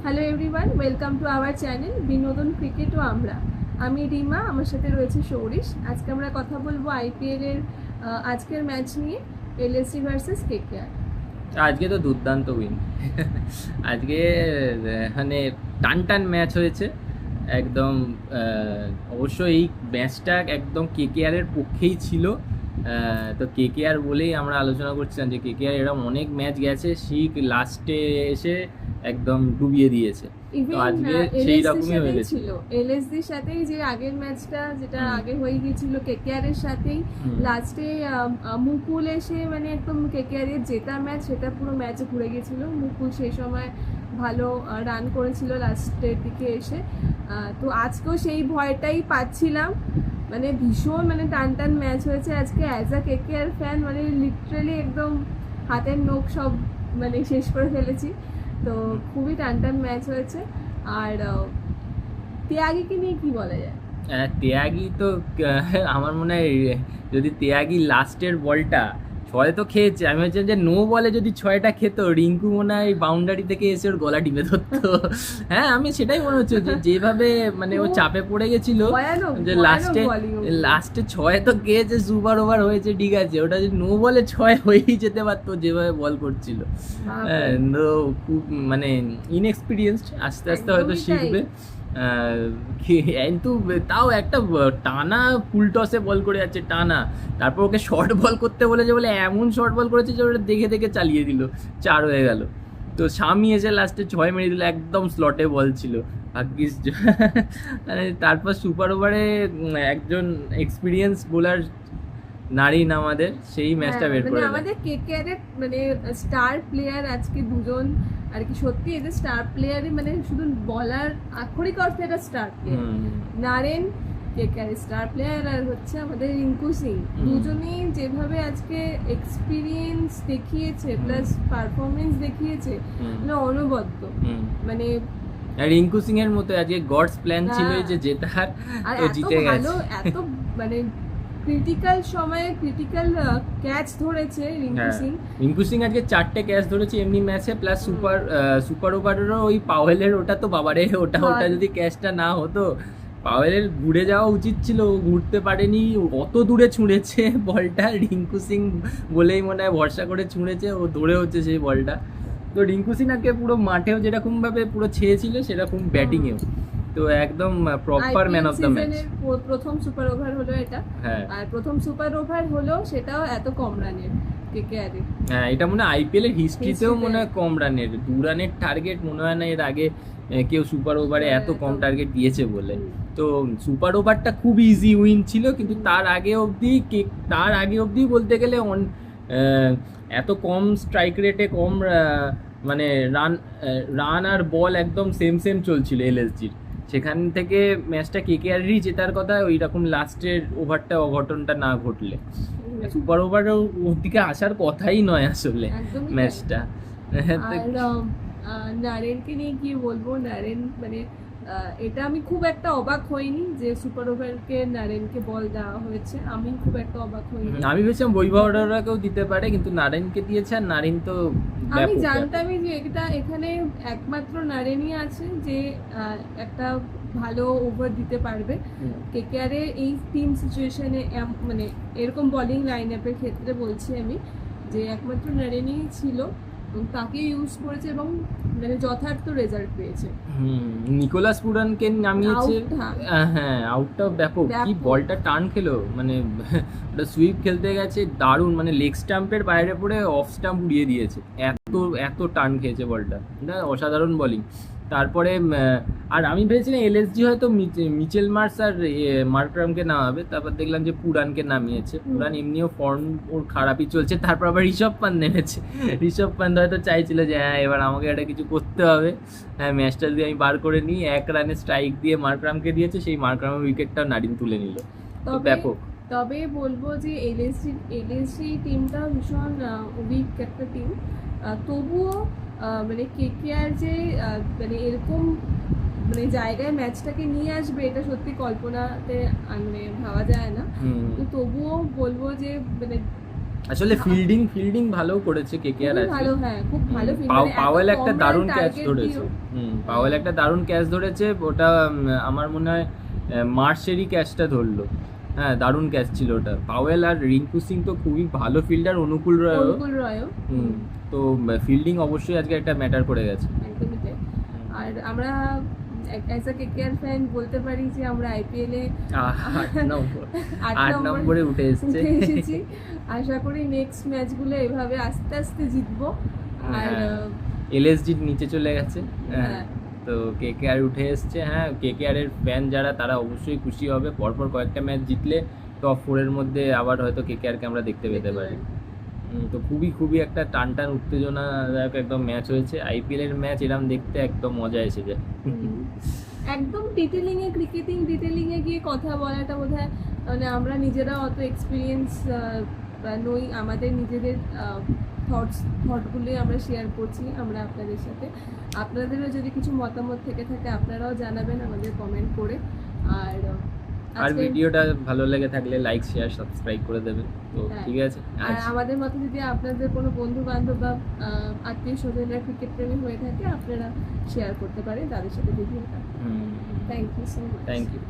Hello everyone, welcome to our channel বিনোদন cricket ও আমরা। আমি রিমা, আমার সাথে রয়েছে সৌরিশ। আজকে আমরা কথা বলবো আইপিএল এর আজকের ম্যাচ নিয়ে, এলএসজি ভার্সেস কেকেআর। আজকে তো দুর্দান্ত উইন। আজকে মানে টান টান ম্যাচ হয়েছে একদম। অবশ্য এই ম্যাচটা একদম কেকেআরের পক্ষেই ছিল। তো কেকেআর বলেই আমরা আলোচনা করছিলাম যে কেকেআর এরকম অনেক ম্যাচ গেছে, শিখ লাস্টে এসে একদম ডুবিয়ে দিয়েছে। তো আজকে সেই রকমই হয়ে গেছিল। এলএসজির সাথেই যে আগের ম্যাচটা যেটা আগে হয়ে গিয়েছিল কেকেআর এর সাথেই, লাস্টে মুকুল এসে মানে একদম কেকেআর এর জেতা ম্যাচ, সেটা পুরো ম্যাচে ঘুরে গেছিল। মুকুল সেই সময় ভালো রান করেছিল লাস্টের দিকে এসে। তো আজকেও সেই ভয়টাই পাচ্ছিলাম, মানে ভীষণ মানে টান টান ম্যাচ হয়েছে আজকে। অ্যাজ আ কেকেআর ফ্যান মানে লিটারালি একদম হাতের নখ সব মানে শেষ করে ফেলেছি। তো খুবই টান টান ম্যাচ হয়েছে। আর ত্যাগীকে নিয়ে কি বলা যায়? ত্যাগী তো আমার মনে হয় যদি ত্যাগী লাস্টের বলটা ছয় তো খেয়েছে, আমি ভাবছিলাম যে নো বলে যদি ছয়টা খেত রিঙ্কু মনে হয় বাউন্ডারি থেকে এসে ওর গলা টিপে ধরতো। হ্যাঁ, আমি সেটাই মনে হচ্ছে যে যেভাবে মানে ও চাপে পড়ে গেছিল, যে লাস্টে ছয় তো খেয়েছে, সুপার ওভার হয়েছে, ঠিক আছে, ওটা যদি নো বলে ছয় হয়েই যেতে পারতো যেভাবে বল করছিল। হ্যাঁ, তো খুব মানে ইনএক্সপিরিয়েন্সড, আস্তে আস্তে হয়তো শিখবে। কিন্তু তাও একটা টানা ফুল টসে বল করে যাচ্ছে, টানা। তারপর ওকে শর্ট বল করতে বলেছে বলে এমন শর্ট বল করেছে যে ওটা দেখে দেখে চালিয়ে দিল, 4 হয়ে গেল। তো স্বামী এসে লাস্টে 6 মেরে দিল, একদম স্লটে বল ছিল, ভাগ্যিস। তারপর সুপার ওভারে একজন এক্সপিরিয়েন্স বোলার নারিন আমাদের সেই ম্যাচটা বের করে দেয়। আমাদের কেকেআর এর মানে স্টার প্লেয়ার আজকে দুজন আর কি, সত্যি এদের স্টার প্লেয়ারই মানে শুধু বলার আক্ষরিক অর্থে এটা star player. Narine KKR star player, আর হচ্ছে আমাদের রিঙ্কু সিং, দুজনেই যেভাবে আজকে এক্সপিরিয়েন্স দেখিয়েছে প্লাস পারফরমেন্স দেখিয়েছে, মানে অনবদ্য। মানে রিঙ্কু সিং এর মতো আজকে গডস প্ল্যান ছিল যে জেতার, তো জিতে গেছে। এত মানে ক্রিটিক্যাল সময়ে ক্রিটিক্যাল ক্যাচ ধরেছে রিঙ্কু সিং আজকে 4টে ক্যাচ ধরেছে এমনি ম্যাচে, প্লাস সুপার ওভারেরও ওই পাওয়েলের ওটা তো বাবারে, ওটা যদি ক্যাচটা না হতো, পাওয়েলের ঘুরে যাওয়া উচিত ছিল, ও ঘুরতে পারেনি, অত দূরে ছুঁড়েছে বলটা। রিঙ্কু সিং বলেই মনে হয় ভরসা করে ছুঁড়েছে, ও ধরে হচ্ছে সেই বলটা। তো রিঙ্কু সিং আজকে পুরো মাঠেও যেরকম ভাবে পুরো ছেয়েছিল সেরকম ব্যাটিংয়েও, তো একদম proper man of the match. প্রথম সুপার ওভার হলো এটা, আর প্রথম সুপার ওভার হলো সেটাও এত কম রানের কেকেআর। হ্যাঁ, এটা মনে হয় আইপিএল এর হিস্ট্রিতেও মনে হয় কম রানের, 2 রানের টার্গেট মনে হয় না এর আগে কেউ সুপার ওভারে এত কম টার্গেট দিয়েছে বলে। তো সুপার ওভারটা খুব ইজি উইন ছিল, কিন্তু তার আগে অবধি বলতে গেলে এত কম স্ট্রাইক রেটে কম মানে রান আর বল একদম সেম চলছিল এলএসজির। সেখান থেকে ম্যাচটা কেকেআরেরই জেতার কথা, ওই রকম লাস্টের ওভারটা অঘটনটা না ঘটলে। সুপার ওভারের ওর দিকে আসার কথাই নয় আসলে ম্যাচটা। নারেনকে নিয়ে কি বলবো, নারেন মানে এটা আমি খুব একটা অবাক হইনি যে সুপার ওভারকে নারেনকে বল দেওয়া হয়েছে, আমি খুব একটা অবাক হইনি। আমি ভেবেছিলাম বৈভবরাকেও দিতে পারে, কিন্তু নারেনকে দিয়েছে। আর নারেন তো আমি জানতামই যে এটা এখানে একমাত্র নারেনই আছে যে একটা ভালো ওভার দিতে পারবে। কেকেআর এই টিম সিচুয়েশনে মানে এরকম বোলিং লাইন আপের ক্ষেত্রে বলছি আমি, যে একমাত্র নারেনই ছিল, তাকে ইউজ করেছে এবং মানে যথার্থ রেজাল্ট পেয়েছে। নিকোলাস পুরানকে নামিয়েছে। হ্যাঁ, আউটটা ব্যাপক, কি বলটা টান খেলো, মানে ওটা সুইপ খেলতে গেছে দারুণ, মানে লেগ স্টাম্পের বাইরে পড়ে অফ স্টাম্প উড়িয়ে দিয়েছে, এত টান খেয়েছে বলটা, অসাধারণ বোলিং। তারপরে আর আমি ভেবেছিলাম এলএসজি হয়তো মিচেল মার্স আর মার্করামকে নামাবে, তারপর দেখলাম যে পুরানকে নামিয়েছে। পুরান এমনিও ফর্ম ওর খারাপই চলছে, তারপর আবার ঋষভ পান্ত নেমেছে। ঋষভ পান্ত হয়তো চাইছিল যে হ্যাঁ এবার আমাকে একটা কিছু করতে হবে, হ্যাঁ ম্যাচটা দিয়ে আমি বার করে নিই। 1 রানে স্ট্রাইক দিয়ে মার্করামকে দিয়েছে, সেই মার্করামের উইকেটটাও নারিন তুলে নিল। তো ব্যাপক। তবে বলবো যে এলএসজি টিমটা ভীষণ উইক একটা টিম, তবুও মানে কেকেআর যে মানে এরকম মানে জায়গায় ম্যাচটাকে নিয়ে আসবে এটা সত্যি কল্পনাতে মানে ভাবা যায় না। তো তবুও বলবো যে মানে আসলে ফিল্ডিং ভালো করেছে কেকেআর খুবই আজকে। ভালো, হ্যাঁ খুব ভালো field, মানে এত পাওয়েল কম একটা run দারুণ ক্যাচ target ধরেছে। দিয়েও। পাওয়েল একটা দারুণ ক্যাচ ধরেছে, ওটা আমার মনে হয় মার্চেরই ক্যাচটা ধরলো। হ্যাঁ, দারুণ ক্যাচ ছিল ওটা। পাওয়েল আর রিঙ্কু সিং তো খুবই ভালো ফিল্ডার, অনুকূল রয়ও। অনুকূল রয়ও। তো ফিল্ডিং অবশ্যই আজকে একটা ম্যাটার করে গেছে। একদমই তাই। আর আমরা অ্যাজ আ কেকেআর ফ্যান বলতে পারি যে আমরা আইপিএল এ 8 নম্বরে উঠে এসেছে। এসেছি। আশা করি নেক্সট ম্যাচগুলো এভাবে আস্তে আস্তে জিতবো। আর এলএসজি নিচে চলে গেছে। হ্যাঁ। তো কেকেআর উঠে এসছে। হ্যাঁ, কেকেআর এর ফ্যান যারা তারা অবশ্যই খুশি হবে, পরপর কয়েকটা ম্যাচ জিতলে টপ 4 এর মধ্যে আবার হয়তো কেকেআরকে আমরা দেখতে পেতে পারি। তো খুবই একটা টান উত্তেজনাদায়ক একদম ম্যাচ হয়েছে। আইপিএল এর ম্যাচ এরকম দেখতে একদম মজা এসে যায়। একদম ক্রিকেটিং ডিটেলিং এ গিয়ে কথা বলাটা বোধহয় মানে আমরা নিজেরা অত এক্সপিরিয়েন্স নই, আমাদের নিজেদের থটগুলোই আমরা শেয়ার করছি আমরা আপনাদের সাথে। আপনাদেরও যদি কিছু মতামত থেকে থাকে আপনারাও জানাবেন আমাদের কমেন্ট করে। আর ভিডিওটা ভালো লেগে থাকলে লাইক শেয়ার সাবস্ক্রাইব করে দেবেন। তো ঠিক আছে, আর আমাদের মতো যদি আপনাদের কোনো বন্ধু বান্ধব বা আত্মীয় স্বজনরা ক্রিকেট প্রেমী হয়ে থাকে আপনারা শেয়ার করতে পারেন তাদের সাথে ভিডিওটা। Thank you so much. Thank you.